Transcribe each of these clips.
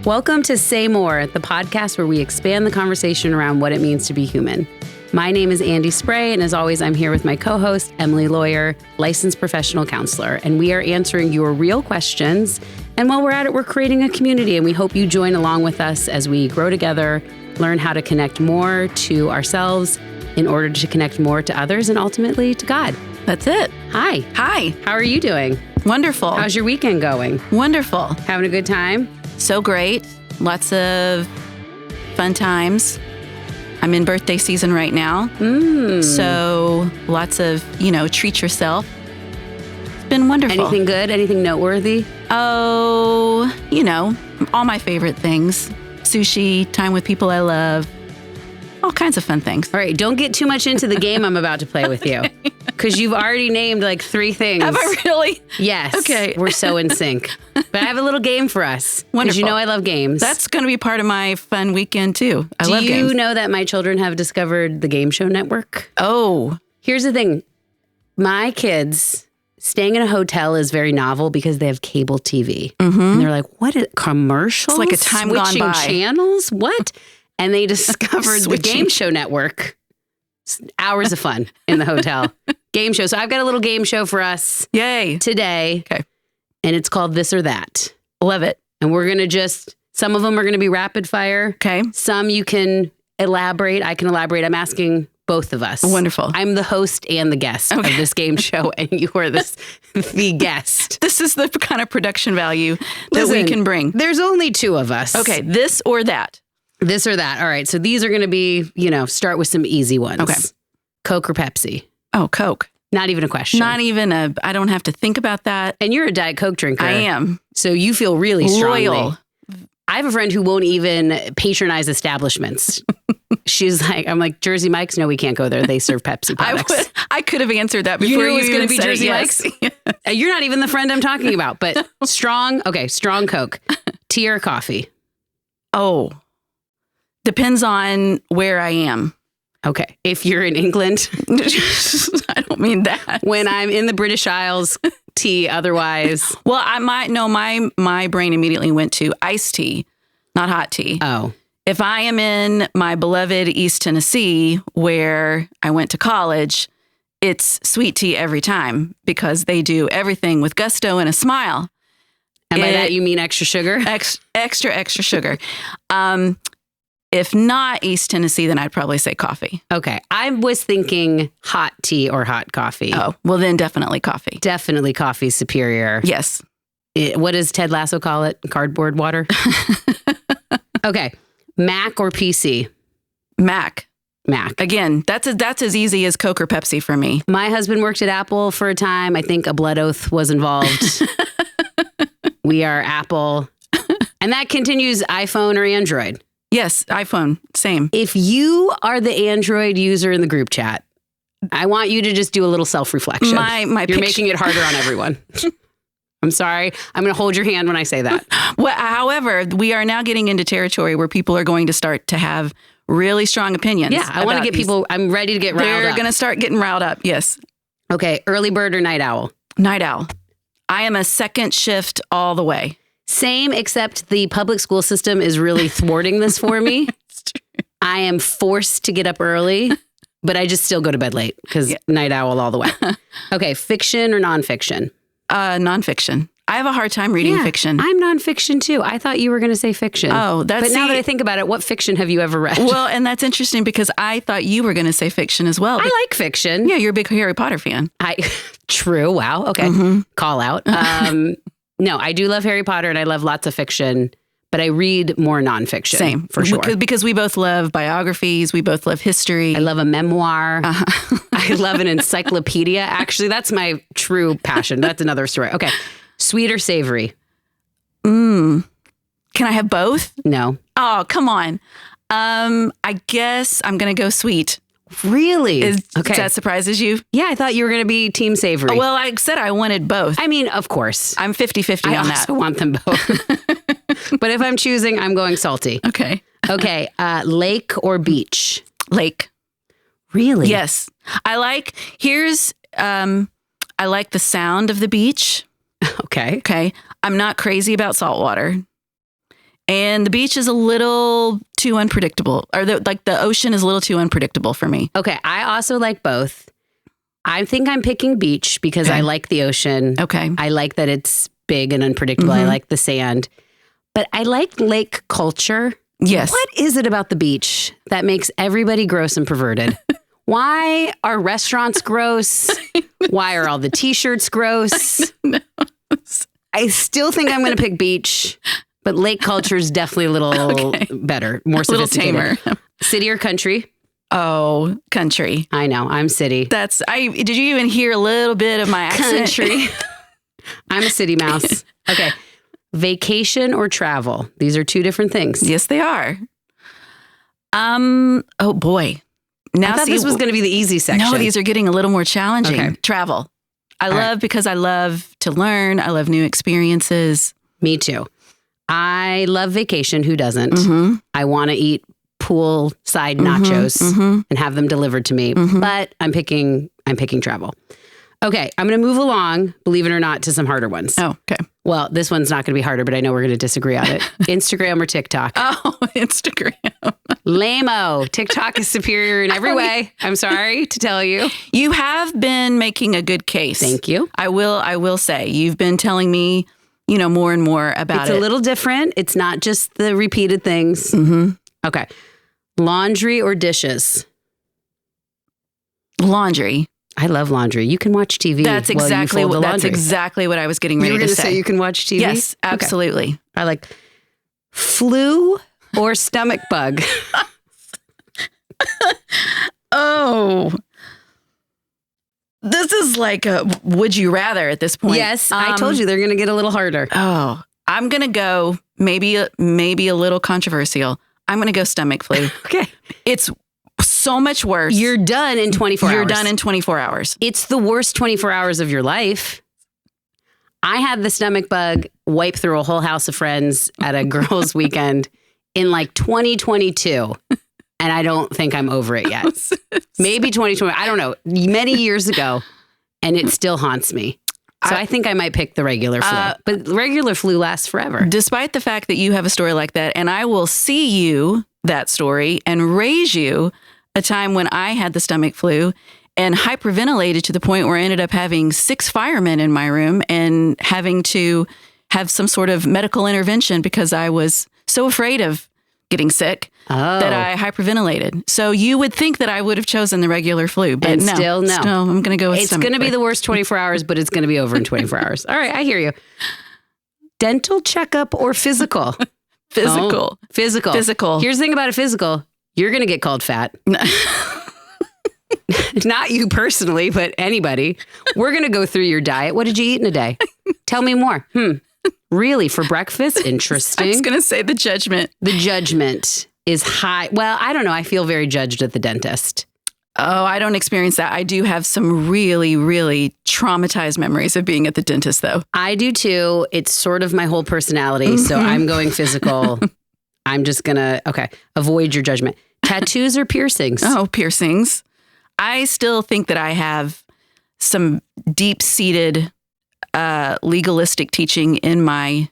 Welcome to Say More, the podcast where we expand the conversation around what it means to be human. My name is Andy Spray, and as always, I'm here with my co-host, Emily Lawyer, licensed professional counselor, and we are answering your real questions. And while we're at it, we're creating a community, and we hope you join along with us as we grow together, learn how to connect more to ourselves in order to connect more to others and ultimately to God. That's it. Hi. Hi. How are you doing? Wonderful. How's your weekend going? Wonderful. Having a good time? So great. Lots of fun times. I'm in birthday season right now. So lots of, treat yourself. It's been wonderful. Anything good? Anything noteworthy? Oh, all my favorite things. Sushi, time with people I love. All kinds of fun things. All right, don't get too much into the game I'm about to play with you. Because you've already named like 3 things. Have I really? Yes. Okay. We're so in sync. But I have a little game for us. Wonderful. Because you know I love games. That's going to be part of my fun weekend, too. I love games. Do you know that my children have discovered the Game Show Network? Oh. Here's the thing. My kids, staying in a hotel is very novel because they have cable TV. And they're like, what is commercials? It's like a time gone by. Switching channels? What? And they discovered the Game Show Network. Hours of fun in the hotel. Game show. So I've got a little game show for us. Yay. Today. Okay. And it's called This or That. Love it. And we're going to some of them are going to be rapid fire. Okay. Some you can elaborate. I can elaborate. I'm asking both of us. Wonderful. I'm the host and the guest of this game show, and you are the guest. This is the kind of production value that we can bring. There's only 2 of us. Okay. This or that. This or that. All right. So these are going to be, start with some easy ones. Okay. Coke or Pepsi? Oh, Coke. Not even a question. I don't have to think about that. And you're a Diet Coke drinker. I am. So you feel really strongly. Loyal. I have a friend who won't even patronize establishments. I'm like, Jersey Mike's? No, we can't go there. They serve Pepsi products. I could have answered that before you knew it was going to be said Jersey yes. Mike's? You're not even the friend I'm talking about, but strong Coke. Tea or coffee? Oh, depends on where I am. Okay. If you're in England. I don't mean that. When I'm in the British Isles, tea, otherwise. Well, my brain immediately went to iced tea, not hot tea. Oh. If I am in my beloved East Tennessee, where I went to college, it's sweet tea every time because they do everything with gusto and a smile. And by that, you mean extra sugar? Extra sugar. If not East Tennessee, then I'd probably say coffee. Okay. I was thinking hot tea or hot coffee. Oh, well then definitely coffee. Definitely coffee superior. Yes. What does Ted Lasso call it? Cardboard water? Okay. Mac or PC? Mac. Again, that's as easy as Coke or Pepsi for me. My husband worked at Apple for a time. I think a blood oath was involved. We are Apple. And that continues iPhone or Android. Yes, iPhone, same. If you are the Android user in the group chat, I want you to just do a little self-reflection. You're making it harder on everyone. I'm sorry. I'm going to hold your hand when I say that. Well, however, we are now getting into territory where people are going to start to have really strong opinions. Yeah, I want to get people, I'm ready to get riled up. They're going to start getting riled up, yes. Okay, early bird or night owl? Night owl. I am a second shift all the way. Same, except the public school system is really thwarting this for me. I am forced to get up early, but I just still go to bed late because night owl all the way. Okay, fiction or nonfiction? Nonfiction. I have a hard time reading fiction. I'm nonfiction too. I thought you were going to say fiction. Oh, But now that I think about it, what fiction have you ever read? Well, and that's interesting because I thought you were going to say fiction as well. I like fiction. Yeah, you're a big Harry Potter fan. True. Wow. Okay. Call out. No, I do love Harry Potter and I love lots of fiction, but I read more nonfiction. Same. For sure. Because we both love biographies. We both love history. I love a memoir. I love an encyclopedia. Actually, that's my true passion. That's another story. Okay. Sweet or savory? Can I have both? No. Oh, come on. I guess I'm going to go sweet. Really? Does that surprises you? Yeah, I thought you were going to be team savory. Well, I said I wanted both. I mean, of course. I'm 50-50 on that. I also want them both. But if I'm choosing, I'm going salty. Okay. Okay. Lake or beach? Lake. Really? Yes. I like the sound of the beach. Okay. Okay. I'm not crazy about salt water. And the beach is a little too unpredictable, or the ocean is a little too unpredictable for me. Okay, I also like both. I think I'm picking beach because I like the ocean. Okay. I like that it's big and unpredictable. I like the sand. But I like lake culture. Yes. What is it about the beach that makes everybody gross and perverted? Why are restaurants gross? Why are all the t-shirts gross? I still think I'm going to pick beach, but lake culture is definitely a little better, more sophisticated. A little tamer. City or country? Oh, country. I know, I'm city. Did you even hear a little bit of my accent? Country. I'm a city mouse. Okay. Vacation or travel? These are two different things. Yes, they are. Oh boy. Now I thought this was going to be the easy section. No, these are getting a little more challenging. Okay. Travel. Because I love to learn. I love new experiences. Me too. I love vacation. Who doesn't? Mm-hmm. I want to eat poolside nachos and have them delivered to me. But I'm picking travel. Okay, I'm going to move along, believe it or not, to some harder ones. Oh, okay. Well, this one's not going to be harder, but I know we're going to disagree on it. Instagram or TikTok? Oh, Instagram. Lame-o. TikTok is superior in every way. I'm sorry to tell you. You have been making a good case. Thank you. I will say, you've been telling me, more and more about it. It's a little different. It's not just the repeated things. Mm-hmm. Okay. Laundry or dishes? Laundry. I love laundry. You can watch TV. That's exactly what I was getting ready to say. You were going to say you can watch TV? Yes, absolutely. Okay. I like flu or stomach bug. Oh, this is like a would you rather at this point. Yes, I told you they're going to get a little harder. Oh, I'm going to go maybe a little controversial. I'm going to go stomach flu. Okay. It's so much worse. You're done in 24 hours. You're done in 24 hours. It's the worst 24 hours of your life. I had the stomach bug wipe through a whole house of friends at a girls' weekend in like 2022. And I don't think I'm over it yet. Maybe 2020. I don't know. Many years ago. And it still haunts me. So I think I might pick the regular flu. But regular flu lasts forever. Despite the fact that you have a story like that, and I will see you, that story, and raise you a time when I had the stomach flu and hyperventilated to the point where I ended up having 6 firemen in my room and having to have some sort of medical intervention because I was so afraid of getting sick that I hyperventilated. So you would think that I would have chosen the regular flu, but and no. Still no. I'm going to go with it's going to be the worst 24 hours, but it's going to be over in 24 hours. All right, I hear you. Dental checkup or physical? Physical. Oh, physical. Physical. Here's the thing about a physical. You're going to get called fat. Not you personally, but anybody. We're going to go through your diet. What did you eat in a day? Tell me more. Really? For breakfast? Interesting. I was going to say the judgment. The judgment is high. Well, I don't know. I feel very judged at the dentist. Oh, I don't experience that. I do have some really, really traumatized memories of being at the dentist, though. I do too. It's sort of my whole personality. So I'm going physical. I'm just going to, avoid your judgment. Tattoos or piercings? Oh, piercings. I still think that I have some deep-seated legalistic teaching in my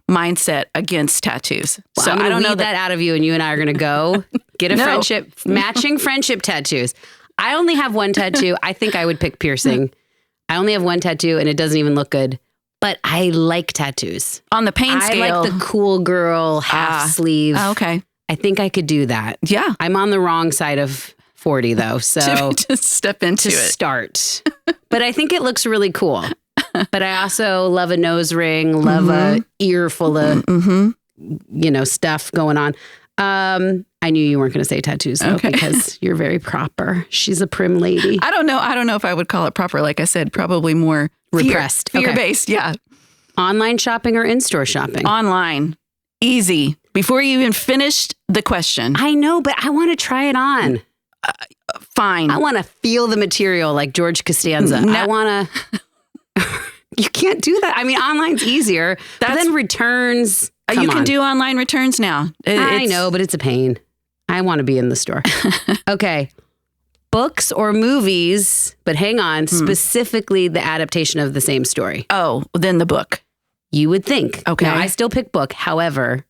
mindset against tattoos. Well, so I don't know that out of you, and you and I are going to go get a matching friendship tattoos. I only have one tattoo. I think I would pick piercing. I only have one tattoo, and it doesn't even look good. But I like tattoos. On the pain scale. I like the cool girl half sleeve. Oh, okay. I think I could do that. Yeah. I'm on the wrong side of 40 though, so to step into to start. But I think it looks really cool. But I also love a nose ring, love a ear full of stuff going on. I knew you weren't going to say tattoos though, because you're very proper. She's a prim lady. I don't know if I would call it proper. Like I said, probably more repressed, fear-based. Yeah. Online shopping or in-store shopping? Online. Easy. Before you even finished the question. I know, but I want to try it on. Fine. I want to feel the material like George Costanza. No. I want to... You can't do that. I mean, online's easier. But then returns... You can do online returns now. I know, but it's a pain. I want to be in the store. Okay. Books or movies, but hang on, specifically the adaptation of the same story. Oh, then the book. You would think. Okay. Now, I still pick book. However,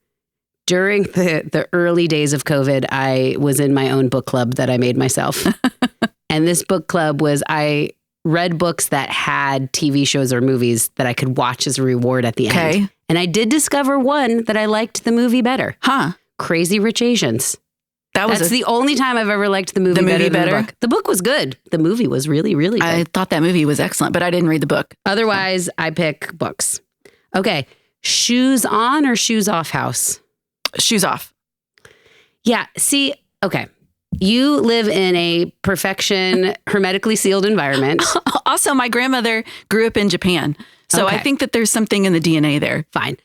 during the early days of COVID, I was in my own book club that I made myself. And this book club was, I read books that had TV shows or movies that I could watch as a reward at the end. And I did discover one that I liked the movie better. Crazy Rich Asians. That's the only time I've ever liked the movie better than the book. The book was good. The movie was really, really good. I thought that movie was excellent, but I didn't read the book. Otherwise, I pick books. Okay. Shoes on or shoes off house? Shoes off. Yeah. See, okay. You live in a perfection, hermetically sealed environment. Also, my grandmother grew up in Japan. So I think that there's something in the DNA there. Fine.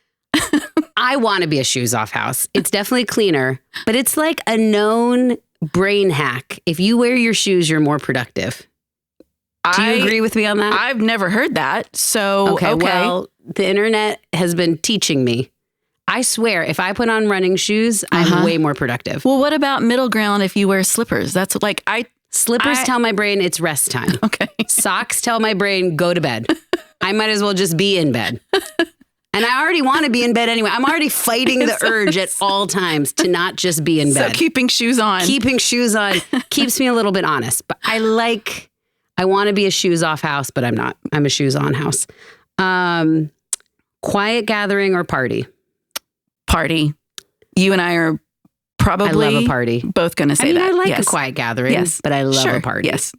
I want to be a shoes off house. It's definitely cleaner, but it's like a known brain hack. If you wear your shoes, you're more productive. Do you agree with me on that? I've never heard that. So, okay. Well, the internet has been teaching me. I swear, if I put on running shoes, I'm way more productive. Well, what about middle ground if you wear slippers? That's like Slippers tell my brain it's rest time. Okay. Socks tell my brain go to bed. I might as well just be in bed. And I already want to be in bed anyway. I'm already fighting the urge at all times to not just be in bed. So keeping shoes on. Keeping shoes on keeps me a little bit honest. But I want to be a shoes off house, but I'm not. I'm a shoes on house. Quiet gathering or party? Party. You and I are probably I love a party. Both going to say that. I like a quiet gathering, but I love a party. Yes.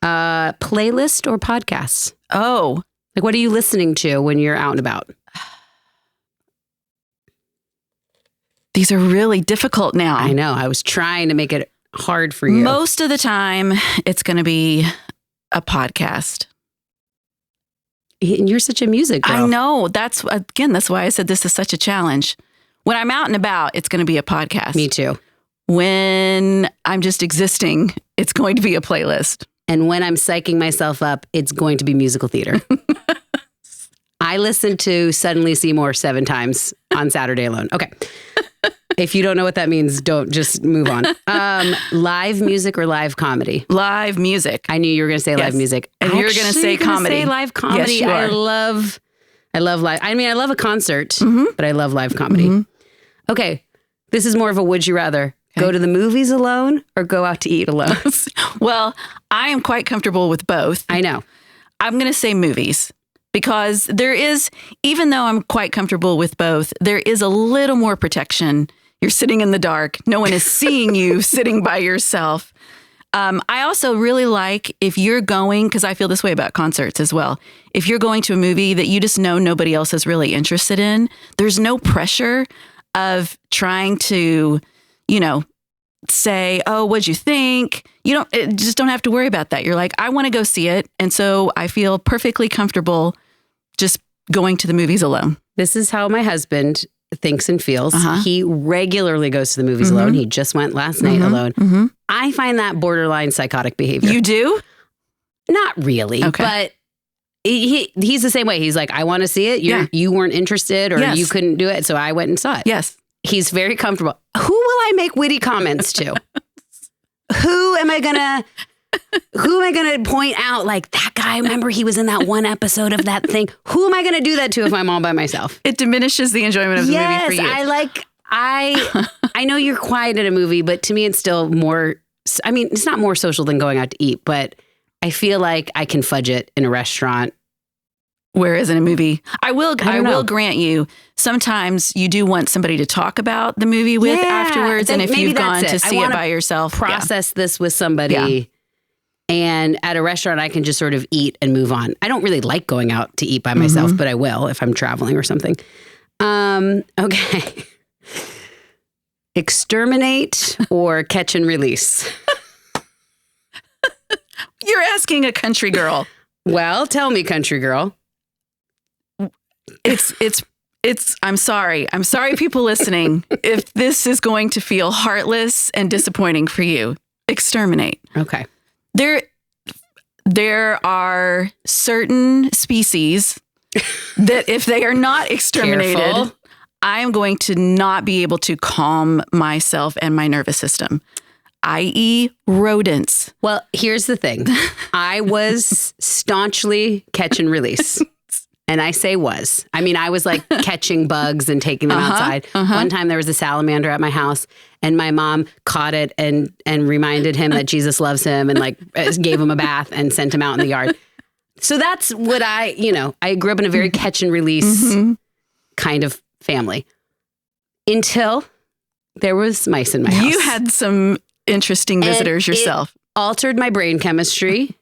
Playlist or podcasts? Oh. Like, what are you listening to when you're out and about? These are really difficult now. I know. I was trying to make it hard for you. Most of the time, it's going to be a podcast. And you're such a music girl. I know. That's why I said this is such a challenge. When I'm out and about, it's going to be a podcast. Me too. When I'm just existing, it's going to be a playlist. And when I'm psyching myself up, it's going to be musical theater. I listened to Suddenly Seymour 7 times on Saturday alone. Okay. If you don't know what that means, don't just move on. Live music or live comedy? Live music. I knew you were going to say live music. And you're going to say comedy. Say live comedy. Yes, you are. I love live. I mean, I love a concert, but I love live comedy. Okay. This is more of a would you rather. Okay. Go to the movies alone or go out to eat alone? Well, I am quite comfortable with both. I know. I'm going to say movies. Because there is, even though I'm quite comfortable with both, there is a little more protection. You're sitting in the dark. No one is seeing you sitting by yourself. I also really like if you're going, because I feel this way about concerts as well. If you're going to a movie that you just know nobody else is really interested in, there's no pressure of trying to, say, oh, what'd you think? You just don't have to worry about that. You're like, I want to go see it. And so I feel perfectly comfortable just going to the movies alone. This is how my husband thinks and feels. He regularly goes to the movies alone. He just went last night alone. I find that borderline psychotic behavior. You do? Not really, but he's the same way. He's like, I want to see it. You weren't interested or you couldn't do it. So I went and saw it. Yes. He's very comfortable. Who will I make witty comments to? Who am I gonna point out like that guy? Remember he was in that one episode of that thing. Who am I gonna do that to if I'm all by myself? It diminishes the enjoyment of the movie for you. I know you're quiet at a movie, but to me it's still more. I mean, it's not more social than going out to eat, but I feel like I can fudge it in a restaurant. Whereas in a movie, I will grant you, sometimes you do want somebody to talk about the movie with afterwards. And if you've gone to see it by yourself. Process this with somebody. Yeah. And at a restaurant, I can just sort of eat and move on. I don't really like going out to eat by myself, but I will if I'm traveling or something. Okay. Exterminate or catch and release? You're asking a country girl. Well, tell me, country girl. I'm sorry. I'm sorry, people listening, if this is going to feel heartless and disappointing for you. Exterminate. Okay. There are certain species that if they are not exterminated, I am going to not be able to calm myself and my nervous system, i.e. rodents. Well, here's the thing. I was staunchly catch and release. And I say was. I mean, I was like catching bugs and taking them outside. One time there was a salamander at my house and my mom caught it and reminded him that Jesus loves him and like gave him a bath and sent him out in the yard. So that's what I grew up in a very catch and release kind of family until there was mice in my house. You had some interesting visitors yourself. It altered my brain chemistry.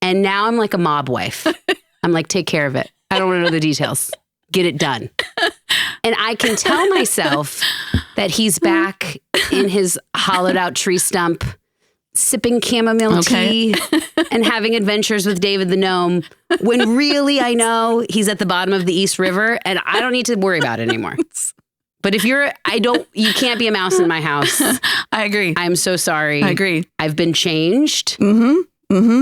And now I'm like a mob wife. I'm like, take care of it. I don't want to know the details. Get it done. And I can tell myself that he's back in his hollowed out tree stump, sipping chamomile tea and having adventures with David the Gnome, when really I know he's at the bottom of the East River and I don't need to worry about it anymore. But if you can't be a mouse in my house. I agree. I'm so sorry. I agree. I've been changed.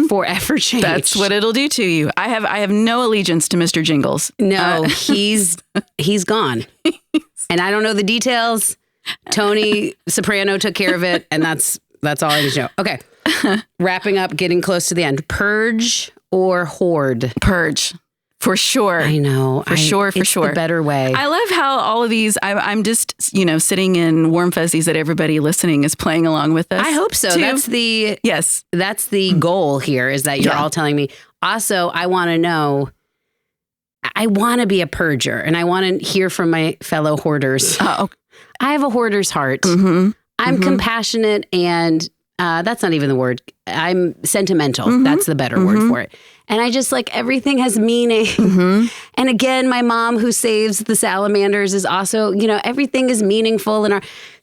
Forever changed. That's what it'll do to you. I have no allegiance to Mr. Jingles. No, he's gone. And I don't know the details. Tony Soprano took care of it, and that's all I need to know. Okay. Wrapping up, getting close to the end. Purge or hoard? Purge. For sure. I know. For sure. It's the better way. I love how all of these, I'm just, sitting in warm fuzzies that everybody listening is playing along with us. I hope so. That's the goal here, is that you're all telling me. Also, I want to know, I want to be a purger and I want to hear from my fellow hoarders. I have a hoarder's heart. I'm compassionate and that's not even the word. I'm sentimental. That's the better word for it. And I just like everything has meaning. And again, my mom who saves the salamanders is also, everything is meaningful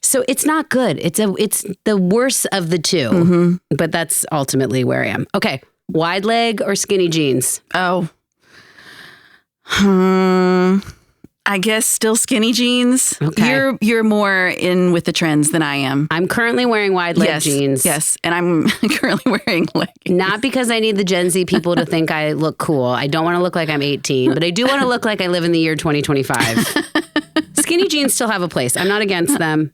so it's not good. It's the worst of the two, but that's ultimately where I am. Okay. Wide leg or skinny jeans? I guess still skinny jeans. Okay. You're more in with the trends than I am. I'm currently wearing wide leg jeans. Yes, and I'm currently wearing leggings. Not because I need the Gen Z people to think I look cool. I don't want to look like I'm 18, but I do want to look like I live in the year 2025. Skinny jeans still have a place. I'm not against them.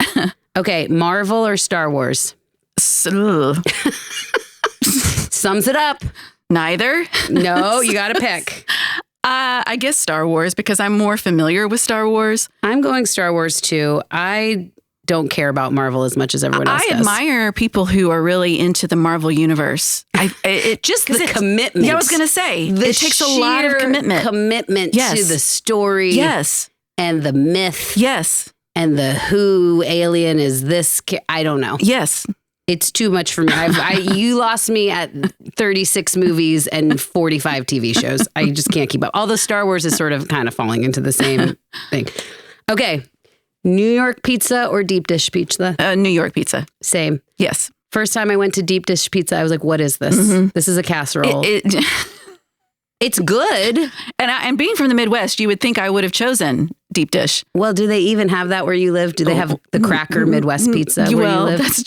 Okay, Marvel or Star Wars? Sums it up. Neither. No, you got to pick. I guess Star Wars, because I'm more familiar with Star Wars. I'm going Star Wars too. I don't care about Marvel as much as everyone else does. I admire people who are really into the Marvel universe. Just the commitment. Yeah, I was going to say, it takes a lot of commitment. Commitment to the story. Yes. And the myth. Yes. And the who alien is this. I don't know. Yes. It's too much for me. You lost me at 36 movies and 45 TV shows. I just can't keep up. Although Star Wars is sort of kind of falling into the same thing. Okay. New York pizza or deep dish pizza? New York pizza. Same. Yes. First time I went to deep dish pizza, I was like, what is this? This is a casserole. It's good. And being from the Midwest, you would think I would have chosen deep dish. Well, do they even have that where you live? Do they have the cracker Midwest pizza where you live? That's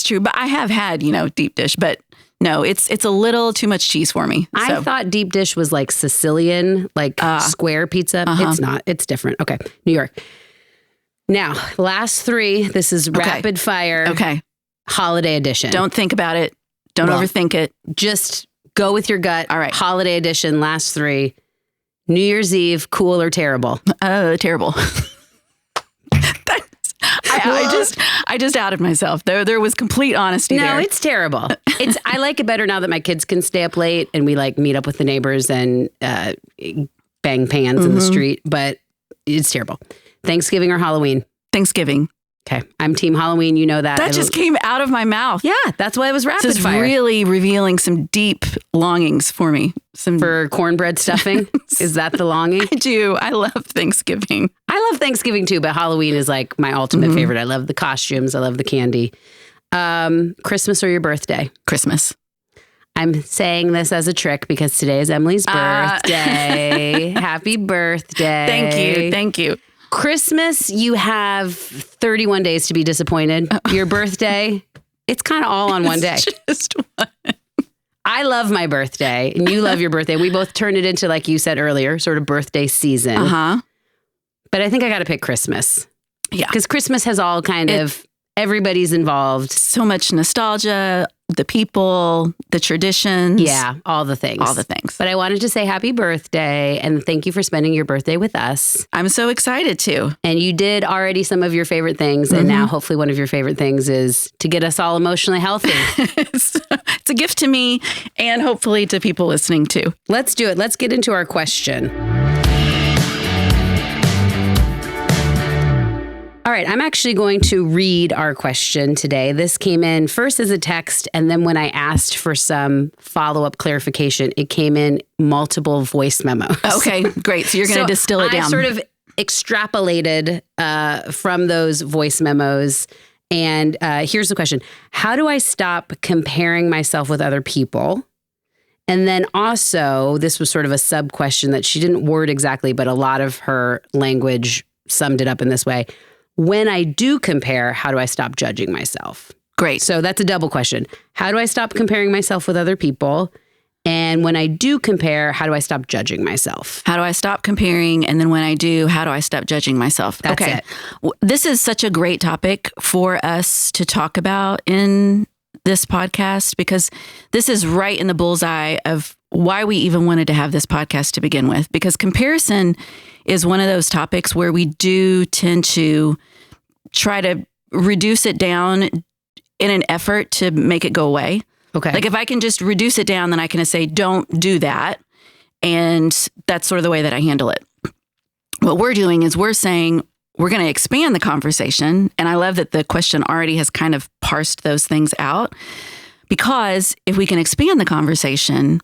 true. But I have had, deep dish. But no, it's a little too much cheese for me. I thought deep dish was like Sicilian, like square pizza. It's not. It's different. Okay. New York. Now, last three. This is rapid fire. Okay. Holiday edition. Don't think about it. Don't overthink it. Just go with your gut. All right. Holiday edition, last three. New Year's Eve, cool or terrible? Terrible. I just outed myself. There was complete honesty there. No, it's terrible. I like it better now that my kids can stay up late and we like meet up with the neighbors and bang pans in the street, but it's terrible. Thanksgiving or Halloween? Thanksgiving. Okay. I'm team Halloween. You know that. That just came out of my mouth. Yeah. That's why it was rapid this fire. Is really revealing some deep longings for me. For cornbread stuffing? Is that the longing? I do. I love Thanksgiving. I love Thanksgiving too, but Halloween is like my ultimate favorite. I love the costumes. I love the candy. Christmas or your birthday? Christmas. I'm saying this as a trick because today is Emily's birthday. Happy birthday. Thank you. Christmas, you have 31 days to be disappointed. Your birthday, it's kind of all on one day. Just one. I love my birthday and you love your birthday. We both turned it into, like you said earlier, sort of birthday season. But I think I got to pick Christmas. Yeah. Because Christmas has all kind of, everybody's involved. So much nostalgia, the people, the traditions. Yeah, all the things. All the things. But I wanted to say happy birthday and thank you for spending your birthday with us. I'm so excited to. And you did already some of your favorite things. And now hopefully one of your favorite things is to get us all emotionally healthy. It's a gift to me and hopefully to people listening too. Let's do it. Let's get into our question. All right, I'm actually going to read our question today. This came in first as a text, and then when I asked for some follow-up clarification, it came in multiple voice memos. Okay, great. So you're going to distill it down. I sort of extrapolated from those voice memos, and here's the question. How do I stop comparing myself with other people? And then also, this was sort of a sub-question that she didn't word exactly, but a lot of her language summed it up in this way. When I do compare, how do I stop judging myself? Great. So that's a double question. How do I stop comparing myself with other people? And when I do compare, how do I stop judging myself? How do I stop comparing? And then when I do, how do I stop judging myself? That's okay. it. This is such a great topic for us to talk about in this podcast because this is right in the bullseye of why we even wanted to have this podcast to begin with. Because comparison is one of those topics where we do tend to try to reduce it down in an effort to make it go away. Okay. Like if I can just reduce it down, then I can say, don't do that. And that's sort of the way that I handle it. What we're doing is we're saying we're going to expand the conversation. And I love that the question already has kind of parsed those things out. Because if we can expand the conversation,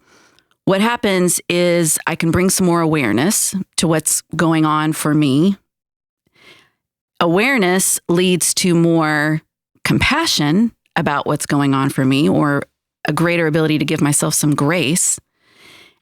what happens is I can bring some more awareness to what's going on for me. Awareness leads to more compassion about what's going on for me or a greater ability to give myself some grace.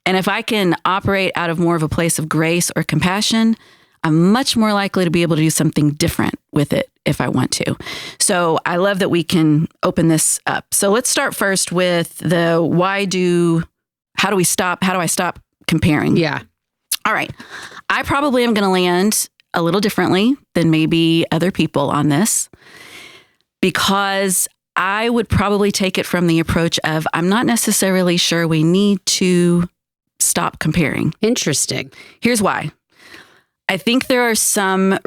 And if I can operate out of more of a place of grace or compassion, I'm much more likely to be able to do something different with it if I want to. So I love that we can open this up. So let's start first with the how do I stop comparing? Yeah. All right. I probably am going to land a little differently than maybe other people on this because I would probably take it from the approach of I'm not necessarily sure we need to stop comparing. Interesting. Here's why. I think there are some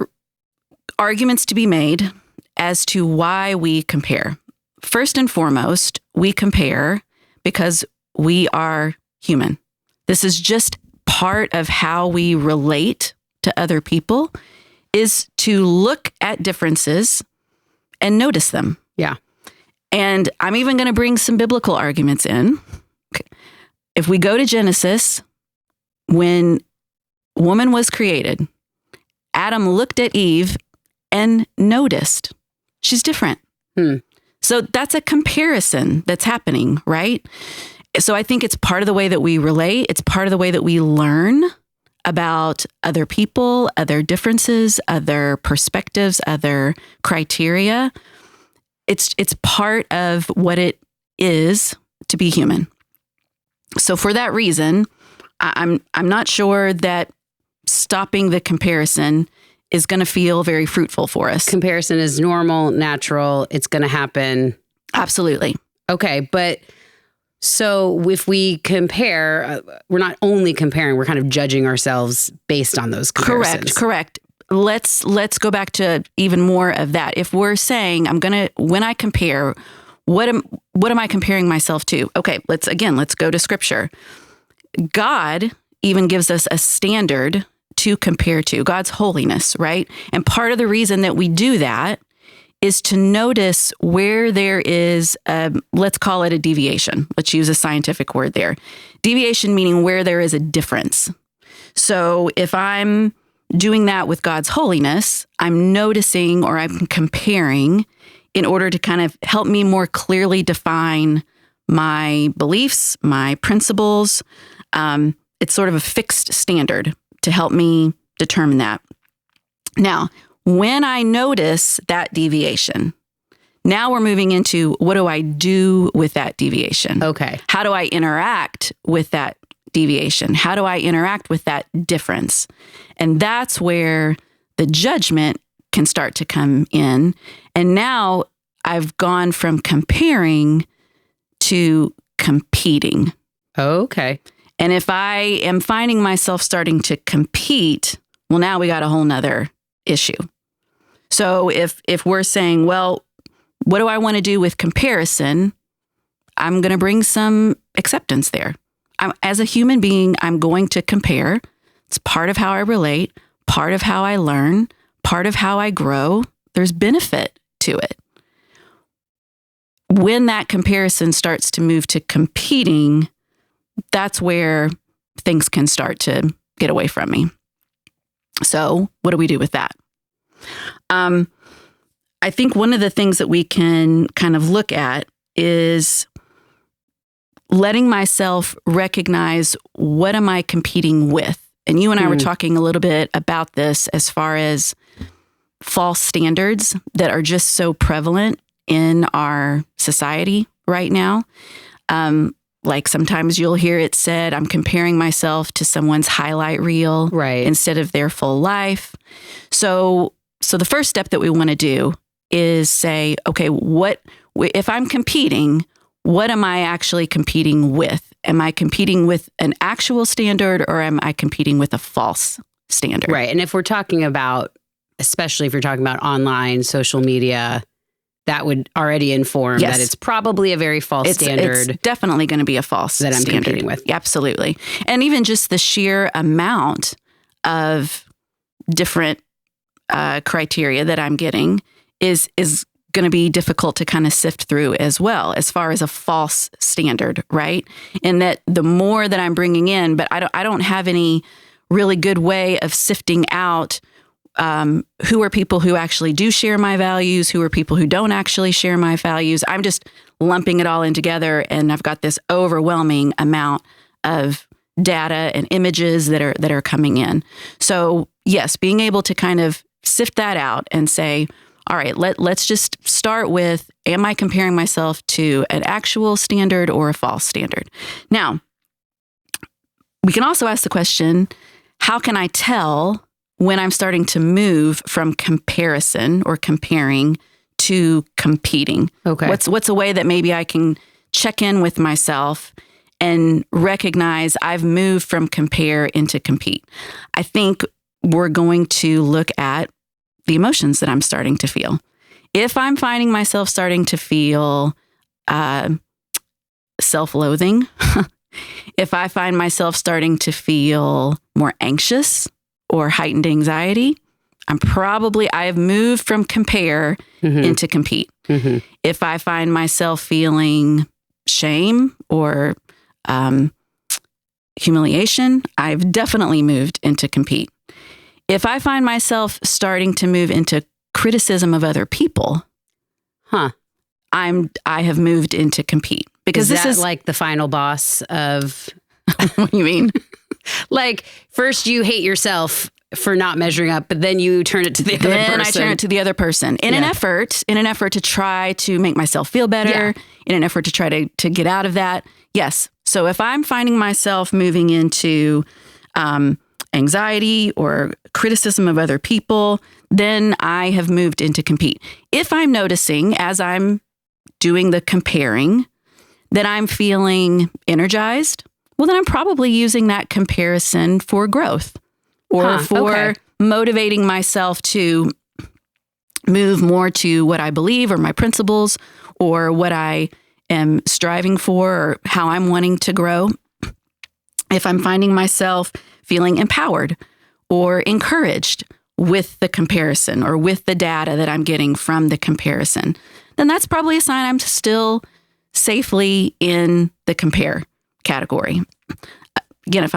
arguments to be made as to why we compare. First and foremost, we compare because we are human. This is just part of how we relate to other people is to look at differences and notice them. Yeah. And I'm even going to bring some biblical arguments in. If we go to Genesis, when woman was created, Adam looked at Eve and noticed she's different. So that's a comparison that's happening, right? So I think it's part of the way that we relate. It's part of the way that we learn about other people, other differences, other perspectives, other criteria. It's part of what it is to be human. So for that reason, I'm not sure that stopping the comparison is going to feel very fruitful for us. Comparison is normal, natural. It's going to happen. Absolutely. Okay, but so if we compare, we're not only comparing, we're kind of judging ourselves based on those comparisons. Correct. Let's go back to even more of that. If we're saying when I compare, what am I comparing myself to? Okay, let's go to scripture. God even gives us a standard to compare to, God's holiness, right? And part of the reason that we do that is to notice where there is, let's call it a deviation. Let's use a scientific word there. Deviation meaning where there is a difference. So if I'm doing that with God's holiness, I'm noticing or I'm comparing in order to kind of help me more clearly define my beliefs, my principles. It's sort of a fixed standard to help me determine that. Now, when I notice that deviation, now we're moving into what do I do with that deviation? Okay. How do I interact with that deviation? How do I interact with that difference? And that's where the judgment can start to come in. And now I've gone from comparing to competing. Okay. And if I am finding myself starting to compete, well, now we got a whole nother issue. So if we're saying, well, what do I want to do with comparison? I'm going to bring some acceptance there. As a human being, I'm going to compare. It's part of how I relate, part of how I learn, part of how I grow. There's benefit to it. When that comparison starts to move to competing, that's where things can start to get away from me. So what do we do with that? I think one of the things that we can kind of look at is letting myself recognize, what am I competing with? And you and I were talking a little bit about this as far as false standards that are just so prevalent in our society right now. Like sometimes you'll hear it said, I'm comparing myself to someone's highlight reel instead of their full life. So the first step that we want to do is say, okay, if I'm competing, what am I actually competing with? Am I competing with an actual standard, or am I competing with a false standard? Right. And if we're talking about, especially if you're talking about online, social media, that would already inform that it's probably a very false standard. It's definitely going to be a false that I'm standard. competing with. Absolutely. And even just the sheer amount of different criteria that I'm getting is going to be difficult to kind of sift through as well, as far as a false standard, right? And that the more that I'm bringing in, but I don't have any really good way of sifting out who are people who actually do share my values, who are people who don't actually share my values. I'm just lumping it all in together, and I've got this overwhelming amount of data and images that are coming in. So yes, being able to kind of sift that out and say, all right, let's just start with, am I comparing myself to an actual standard or a false standard? Now, we can also ask the question, how can I tell when I'm starting to move from comparison or comparing to competing? Okay. What's a way that maybe I can check in with myself and recognize I've moved from compare into compete? I think we're going to look at the emotions that I'm starting to feel. If I'm finding myself starting to feel self-loathing, if I find myself starting to feel more anxious or heightened anxiety, I have moved from compare into compete. Mm-hmm. If I find myself feeling shame or humiliation, I've definitely moved into compete. If I find myself starting to move into criticism of other people, I have moved into compete. Because this is like the final boss of... What do you mean? Like, first you hate yourself for not measuring up, but then you turn it to the other person. Then I turn it to the other person in an effort to try to make myself feel better, in an effort to try to get out of that. Yes. So if I'm finding myself moving into anxiety or criticism of other people, then I have moved into compete. If I'm noticing as I'm doing the comparing that I'm feeling energized, well, then I'm probably using that comparison for growth or for motivating myself to move more to what I believe or my principles or what I am striving for or how I'm wanting to grow. If I'm finding myself feeling empowered or encouraged with the comparison or with the data that I'm getting from the comparison, then that's probably a sign I'm still safely in the compare category. Again, if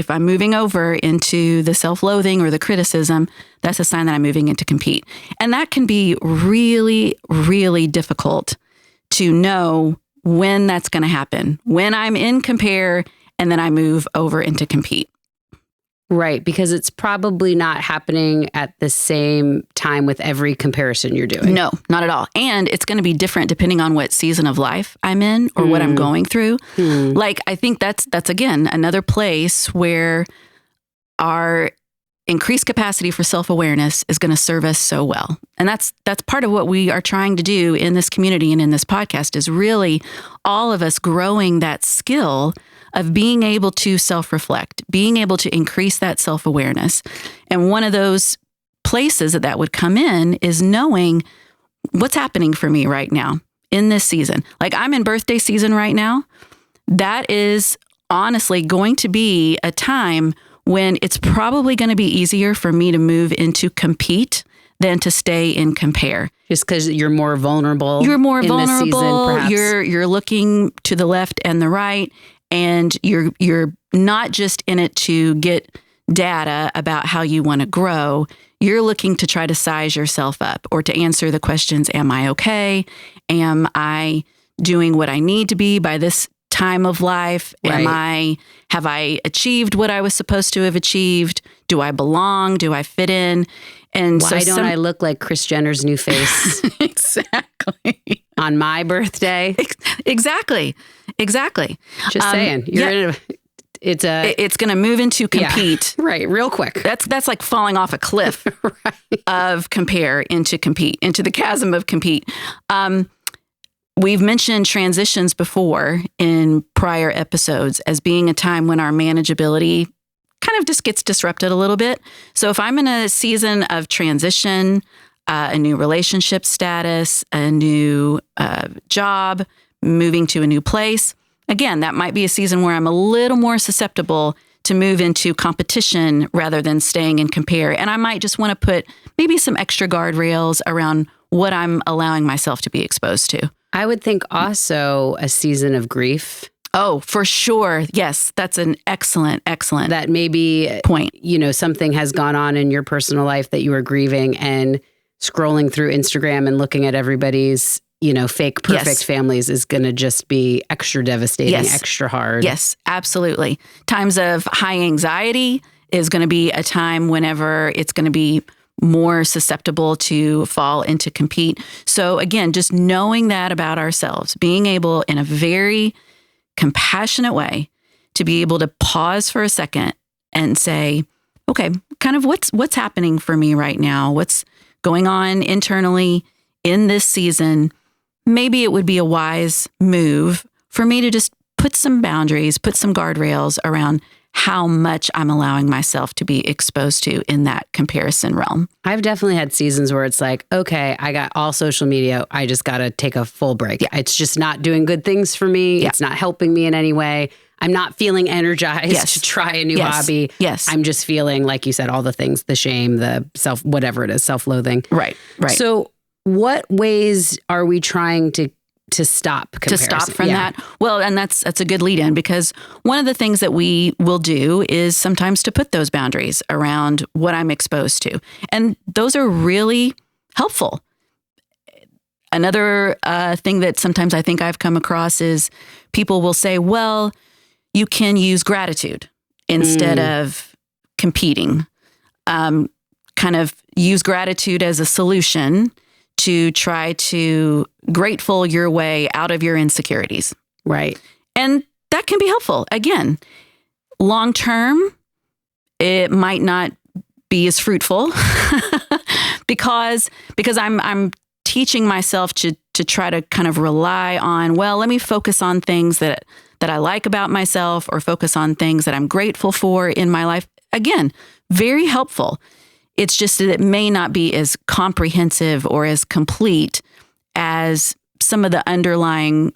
I'm moving over into the self-loathing or the criticism, that's a sign that I'm moving into compete. And that can be really, really difficult to know when that's going to happen, when I'm in compare and then I move over into compete. Right, because it's probably not happening at the same time with every comparison you're doing. No, not at all. And it's going to be different depending on what season of life I'm in or what I'm going through. Like, I think that's again, another place where our increased capacity for self-awareness is going to serve us so well. And that's part of what we are trying to do in this community and in this podcast is really all of us growing that skill of being able to self-reflect, being able to increase that self-awareness. And one of those places that would come in is knowing what's happening for me right now in this season. Like I'm in birthday season right now. That is honestly going to be a time when it's probably going to be easier for me to move into compete than to stay in compare. Just because you're more vulnerable. You're more in vulnerable. This season, perhaps. You're looking to the left and the right, and you're not just in it to get data about how you want to grow. You're looking to try to size yourself up or to answer the questions, am I okay? Am I doing what I need to be by this time of life? Right. Have I achieved what I was supposed to have achieved? Do I belong? Do I fit in? And why don't I look like Kris Jenner's new face? Exactly. On my birthday? Exactly. Just saying. It's going to move into compete. Yeah, right. Real quick. That's like falling off a cliff right. of compare into compete, into the chasm of compete. We've mentioned transitions before in prior episodes as being a time when our manageability kind of just gets disrupted a little bit. So if I'm in a season of transition, a new relationship status, a new job, moving to a new place, again, that might be a season where I'm a little more susceptible to move into competition rather than staying in compare. And I might just want to put maybe some extra guardrails around what I'm allowing myself to be exposed to. I would think also a season of grief. Oh, for sure. Yes, that's an excellent that maybe point. Something has gone on in your personal life that you are grieving, and scrolling through Instagram and looking at everybody's, fake perfect families is going to just be extra devastating, extra hard. Yes, absolutely. Times of high anxiety is going to be a time whenever it's going to be more susceptible to fall into compete. So again, just knowing that about ourselves, being able in a very compassionate way to be able to pause for a second and say, okay, kind of what's happening for me right now? What's going on internally in this season? Maybe it would be a wise move for me to just put some boundaries, put some guardrails around how much I'm allowing myself to be exposed to in that comparison realm. I've definitely had seasons where it's like, okay, I got all social media. I just got to take a full break. Yeah. It's just not doing good things for me. Yeah. It's not helping me in any way. I'm not feeling energized to try a new hobby. Yes. I'm just feeling, like you said, all the things, the shame, the whatever it is, self-loathing. Right. So what ways are we trying to stop comparison? To stop from that? Well, and that's a good lead in, because one of the things that we will do is sometimes to put those boundaries around what I'm exposed to. And those are really helpful. Another thing that sometimes I think I've come across is people will say, well, you can use gratitude instead of competing. Kind of use gratitude as a solution to try to grateful your way out of your insecurities. Right. And that can be helpful. Again, long term, it might not be as fruitful because I'm teaching myself to try to kind of rely on, well, let me focus on things that I like about myself, or focus on things that I'm grateful for in my life. Again, very helpful. It's just that it may not be as comprehensive or as complete as some of the underlying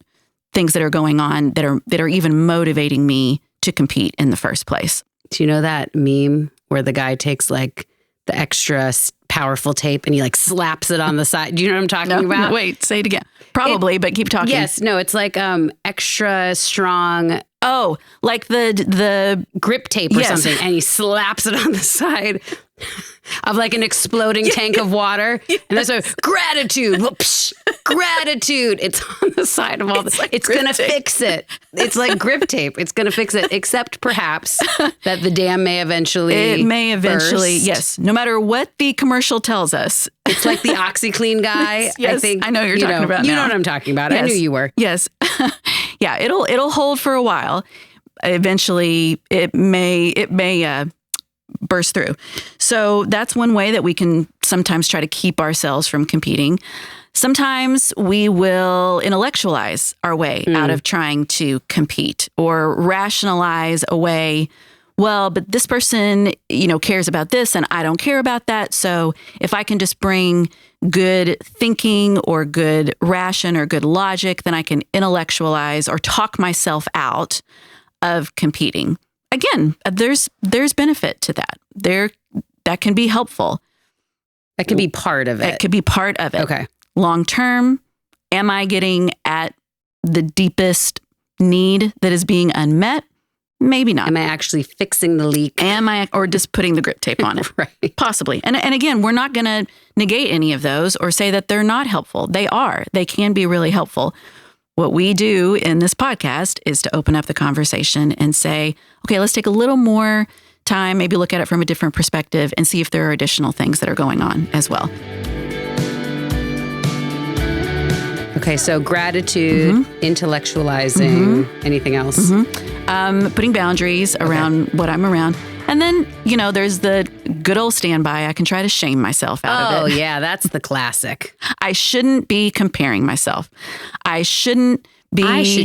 things that are going on that are even motivating me to compete in the first place. Do you know that meme where the guy takes like the extra powerful tape and he like slaps it on the side? Do you know what I'm talking about? No, wait, say it again. Probably, but keep talking. Yes, no, it's like extra strong. Oh, like the grip tape or something, and he slaps it on the side of like an exploding tank of water. Yes. And there's a gratitude. Whoops, gratitude. It's on the side of all this. Like it's going to fix it. It's like grip tape. It's going to fix it, except perhaps that the dam may eventually It may eventually, burst. Yes. No matter what the commercial tells us. It's like the OxyClean guy. Yes, I think I know who you're talking about You now. know what I'm talking about. Yes. I knew you were. Yes. Yeah, it'll hold for a while. Eventually, it may burst through. So that's one way that we can sometimes try to keep ourselves from competing. Sometimes we will intellectualize our way out of trying to compete or rationalize away, well, but this person, cares about this and I don't care about that. So if I can just bring good thinking or good ration or good logic, then I can intellectualize or talk myself out of competing. Again, there's benefit to that. That can be helpful. That could be part of it. It could be part of it. Okay. Long term, am I getting at the deepest need that is being unmet? Maybe not. Am I actually fixing the leak? Or just putting the grip tape on it? Right. Possibly. And again, we're not going to negate any of those or say that they're not helpful. They are. They can be really helpful. What we do in this podcast is to open up the conversation and say, okay, let's take a little more time, maybe look at it from a different perspective and see if there are additional things that are going on as well. Okay, so gratitude, intellectualizing, anything else? Putting boundaries around what I'm around. And then, there's the good old standby. I can try to shame myself out of it. Oh, yeah, that's the classic. I shouldn't be comparing myself. I should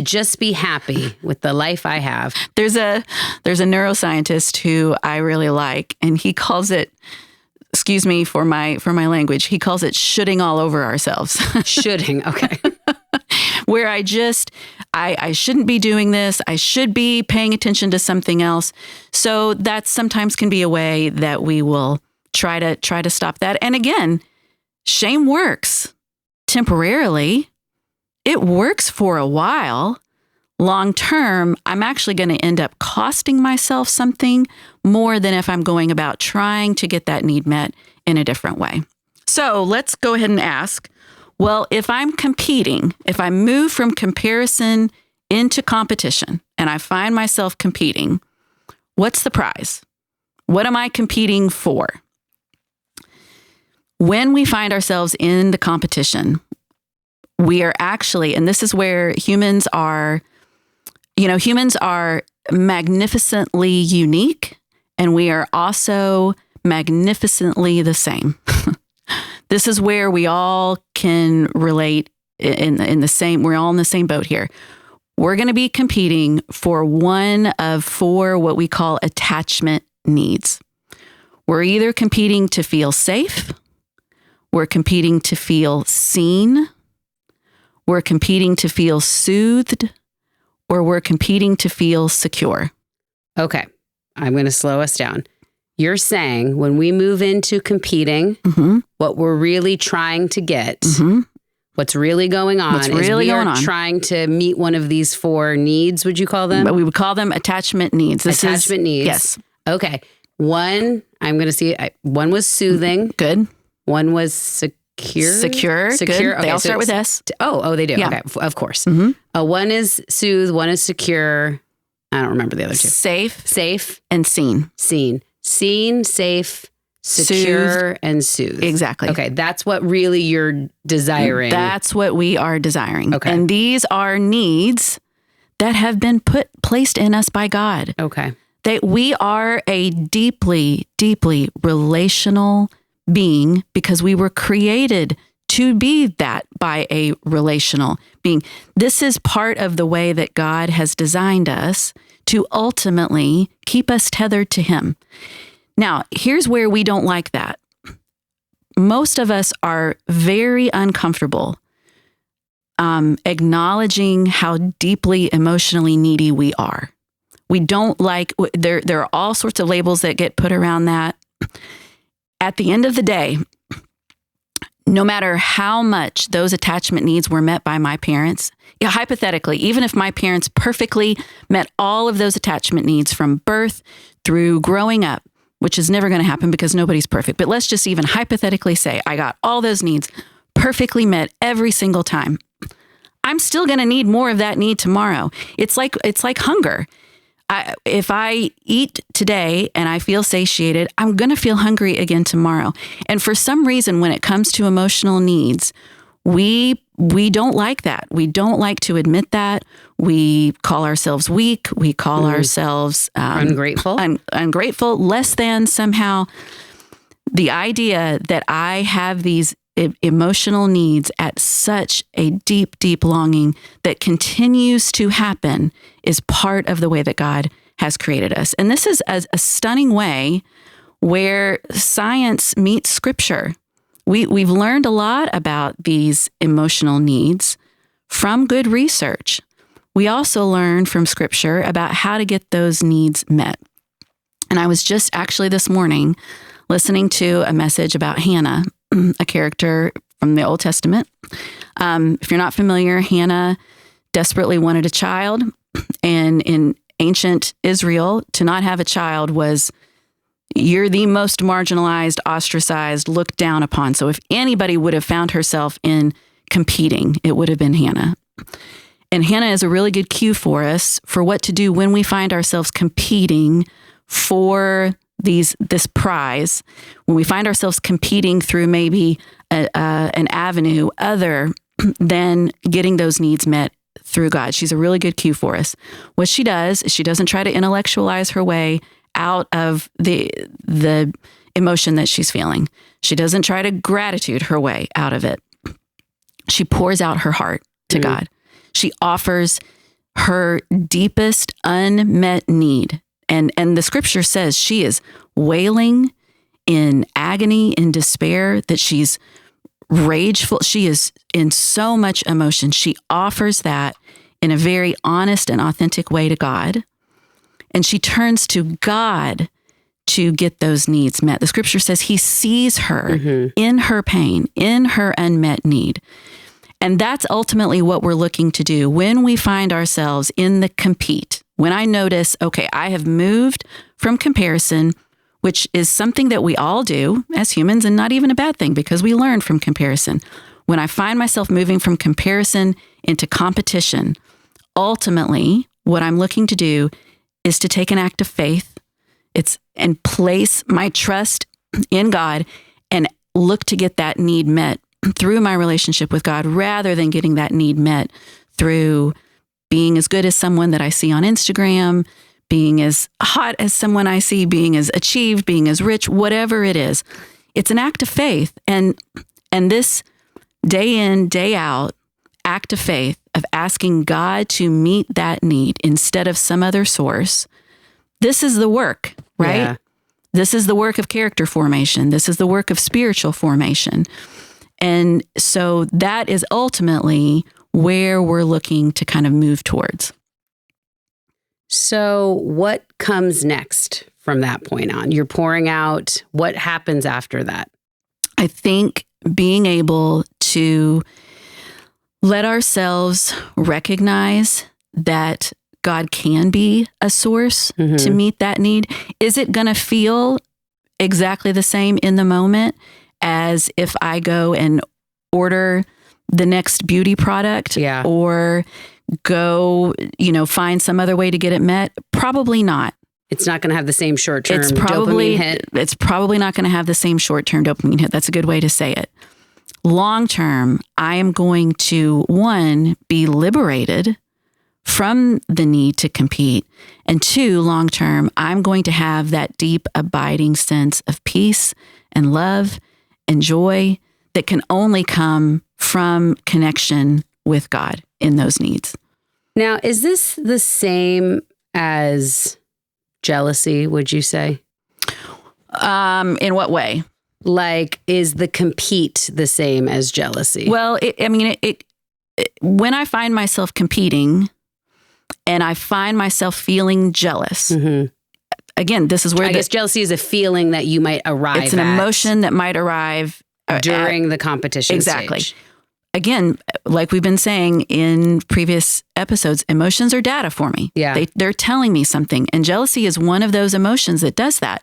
just be happy with the life I have. There's a neuroscientist who I really like, and he calls it, excuse me for my language, he calls it shoulding all over ourselves. Shoulding, okay. Where I shouldn't be doing this. I should be paying attention to something else. So that sometimes can be a way that we will try to stop that. And again, shame works temporarily. It works for a while. Long term, I'm actually going to end up costing myself something more than if I'm going about trying to get that need met in a different way. So let's go ahead and ask, well, if I'm competing, if I move from comparison into competition and I find myself competing, what's the prize? What am I competing for? When we find ourselves in the competition, we are actually, and this is where humans are magnificently unique, and we are also magnificently the same. This is where we all can relate in the same, we're all in the same boat here. We're going to be competing for one of 4 what we call attachment needs. We're either competing to feel safe, we're competing to feel seen, we're competing to feel soothed, or we're competing to feel secure. Okay, I'm going to slow us down. You're saying when we move into competing, what we're really trying to get, what's really going on is we are trying to meet one of these 4 needs, would you call them? We would call them attachment needs. Attachment needs. Yes. Okay. One, I'm going to see, one was soothing. Good. One was secure. Secure. Good. Okay, they all start with S. Oh, they do. Yeah. Okay, of course. One is soothe, one is secure. I don't remember the other 2. Safe. And seen. Seen, safe, secure, Soothed. and soothe. Exactly. Okay, that's what really you're desiring. That's what we are desiring. Okay. And these are needs that have been placed in us by God. Okay. We are a deeply, deeply relational being because we were created to be that by a relational being. This is part of the way that God has designed us to ultimately keep us tethered to Him. Now, here's where we don't like that. Most of us are very uncomfortable acknowledging how deeply emotionally needy we are. We don't like, there are all sorts of labels that get put around that. At the end of the day, no matter how much those attachment needs were met by my parents, hypothetically, even if my parents perfectly met all of those attachment needs from birth through growing up, which is never going to happen because nobody's perfect, but let's just even hypothetically say I got all those needs perfectly met every single time. I'm still going to need more of that need tomorrow. It's like hunger. If I eat today and I feel satiated, I'm going to feel hungry again tomorrow. And for some reason, when it comes to emotional needs, we don't like that. We don't like to admit that. We call ourselves weak. We call ourselves ungrateful, ungrateful, less than somehow. The idea that I have these emotional needs at such a deep, deep longing that continues to happen is part of the way that God has created us. And this is a stunning way where science meets scripture. We've learned a lot about these emotional needs from good research. We also learn from scripture about how to get those needs met. And I was just actually this morning listening to a message about Hannah, a character from the Old Testament. If you're not familiar, Hannah desperately wanted a child. And in ancient Israel, to not have a child was, you're the most marginalized, ostracized, looked down upon. So if anybody would have found herself in competing, it would have been Hannah. And Hannah is a really good cue for us for what to do when we find ourselves competing for this prize, when we find ourselves competing through maybe an avenue other than getting those needs met through God. She's a really good cue for us. What she does is she doesn't try to intellectualize her way out of the emotion that she's feeling. She doesn't try to gratitude her way out of it. She pours out her heart to God. She offers her deepest unmet need. And the scripture says she is wailing in agony, in despair, that she's rageful. She is in so much emotion. She offers that in a very honest and authentic way to God. And she turns to God to get those needs met. The scripture says he sees her in her pain, in her unmet need. And that's ultimately what we're looking to do when we find ourselves in the compete. When I notice, okay, I have moved from comparison, which is something that we all do as humans and not even a bad thing because we learn from comparison. When I find myself moving from comparison into competition, ultimately what I'm looking to do is to take an act of faith and place my trust in God and look to get that need met through my relationship with God rather than getting that need met through being as good as someone that I see on Instagram, being as hot as someone I see, being as achieved, being as rich, whatever it is. It's an act of faith. And this day in, day out act of faith of asking God to meet that need instead of some other source, this is the work, right? Yeah. This is the work of character formation. This is the work of spiritual formation. And so that is ultimately where we're looking to kind of move towards. So what comes next from that point on? You're pouring out. What happens after that? I think being able to let ourselves recognize that God can be a source to meet that need. Is it going to feel exactly the same in the moment as if I go and order the next beauty product or go, find some other way to get it met? Probably not. It's not going to have the same short-term dopamine hit. It's probably not going to have the same short-term dopamine hit. That's a good way to say it. Long-term, I am going to, one, be liberated from the need to compete. And two, long-term, I'm going to have that deep, abiding sense of peace and love and joy that can only come from connection with God in those needs. Now, is this the same as jealousy, would you say? In what way? Like, is the compete the same as jealousy? Well, when I find myself competing and I find myself feeling jealous, again, this is where I guess jealousy is a feeling that you might arrive at. It's an emotion that might arrive during the competition exactly. stage. Again, like we've been saying in previous episodes, emotions are data for me. Yeah. They're telling me something. And jealousy is one of those emotions that does that.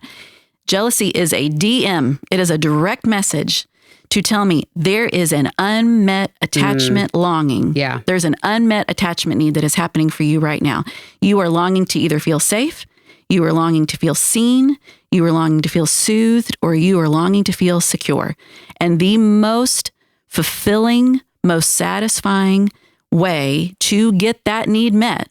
Jealousy is a DM. It is a direct message to tell me there is an unmet attachment longing. Yeah. There's an unmet attachment need that is happening for you right now. You are longing to either feel safe, you are longing to feel seen, you are longing to feel soothed, or you are longing to feel secure. And the most fulfilling most satisfying way to get that need met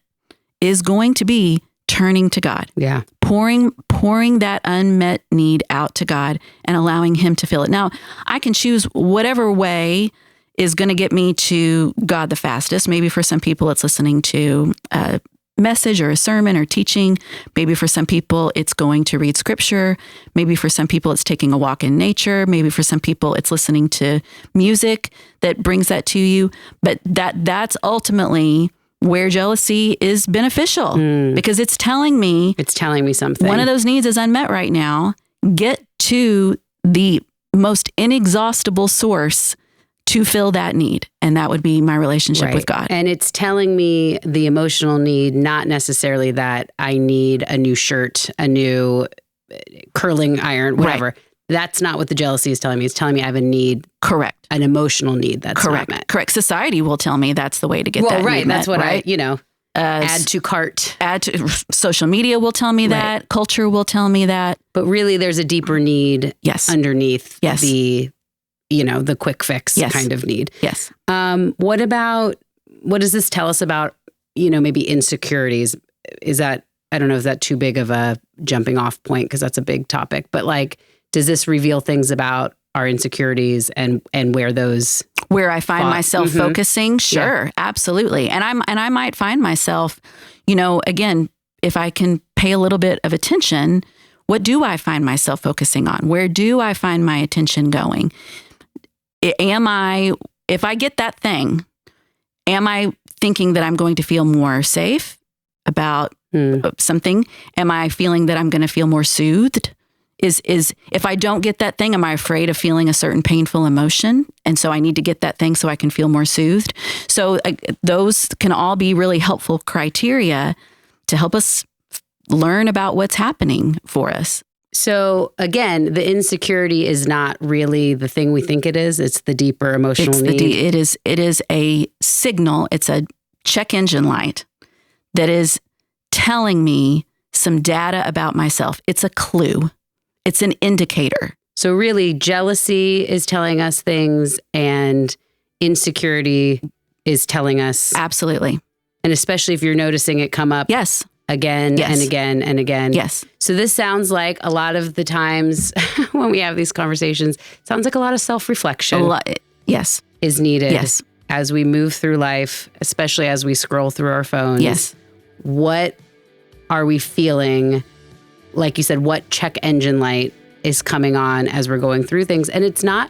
is going to be turning to God. Yeah. Pouring that unmet need out to God and allowing him to fill it. Now, I can choose whatever way is going to get me to God the fastest. Maybe for some people, it's listening to a message or a sermon or teaching. Maybe for some people, it's going to read scripture. Maybe for some people, it's taking a walk in nature. Maybe for some people, it's listening to music that brings that to you. But that's ultimately where jealousy is beneficial because it's telling me something. One of those needs is unmet right now. Get to the most inexhaustible source to fill that need. And that would be my relationship with God. And it's telling me the emotional need, not necessarily that I need a new shirt, a new curling iron, whatever. Right. That's not what the jealousy is telling me. It's telling me I have a need. Correct. An emotional need that's correct. Not met. Correct. Society will tell me that's the way to get that right. need That's met, what right? Add to cart. Social media will tell me that. Culture will tell me that. But really there's a deeper need underneath the quick fix kind of need. Yes. What does this tell us about, maybe insecurities? Is that, I don't know, is that too big of a jumping off point? Because that's a big topic. But does this reveal things about our insecurities and where I find myself focusing? Sure, absolutely. And I might find myself, again, if I can pay a little bit of attention, what do I find myself focusing on? Where do I find my attention going? If I get that thing, am I thinking that I'm going to feel more safe about something? Am I feeling that I'm going to feel more soothed? Is if I don't get that thing, am I afraid of feeling a certain painful emotion? And so I need to get that thing so I can feel more soothed. So those can all be really helpful criteria to help us learn about what's happening for us. So again, the insecurity is not really the thing we think it is. It's the deeper emotional need. It is a signal. It's a check engine light that is telling me some data about myself. It's a clue. It's an indicator. So really, jealousy is telling us things and insecurity is telling us. Absolutely. And especially if you're noticing it come up. Yes. Again and again and again. Yes. So this sounds like a lot of the times when we have these conversations, it sounds like a lot of self-reflection. Yes. Is needed. Yes. As we move through life, especially as we scroll through our phones. Yes. What are we feeling? Like you said, what check engine light is coming on as we're going through things? And it's not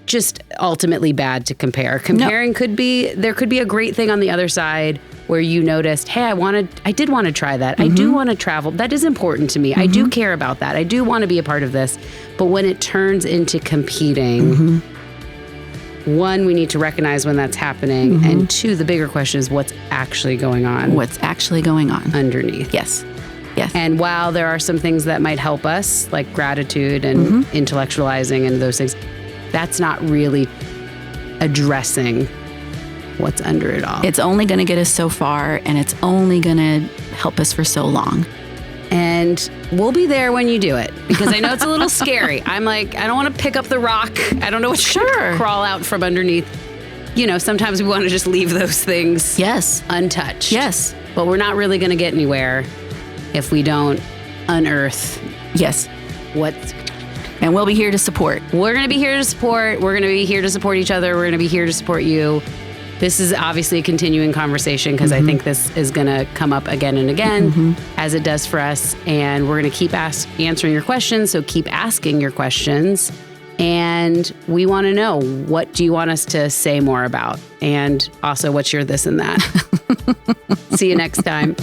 just ultimately bad to compare. Comparing there could be a great thing on the other side where you noticed, hey, I did want to try that. Mm-hmm. I do want to travel. That is important to me. Mm-hmm. I do care about that. I do want to be a part of this. But when it turns into competing, one, we need to recognize when that's happening. Mm-hmm. And two, the bigger question is what's actually going on. What's actually going on underneath. Yes. Yes. And while there are some things that might help us, like gratitude and intellectualizing and those things, that's not really addressing what's under it all. It's only going to get us so far, and it's only going to help us for so long. And we'll be there when you do it, because I know it's a little scary. I'm like, I don't want to pick up the rock. I don't know what's going to crawl out from underneath. Sometimes we want to just leave those things untouched. Yes. But we're not really going to get anywhere if we don't unearth and we'll be here to support. We're going to be here to support. We're going to be here to support each other. We're going to be here to support you. This is obviously a continuing conversation because I think this is going to come up again and again as it does for us. And we're going to keep answering your questions. So keep asking your questions. And we want to know, what do you want us to say more about? And also, what's your this and that? See you next time.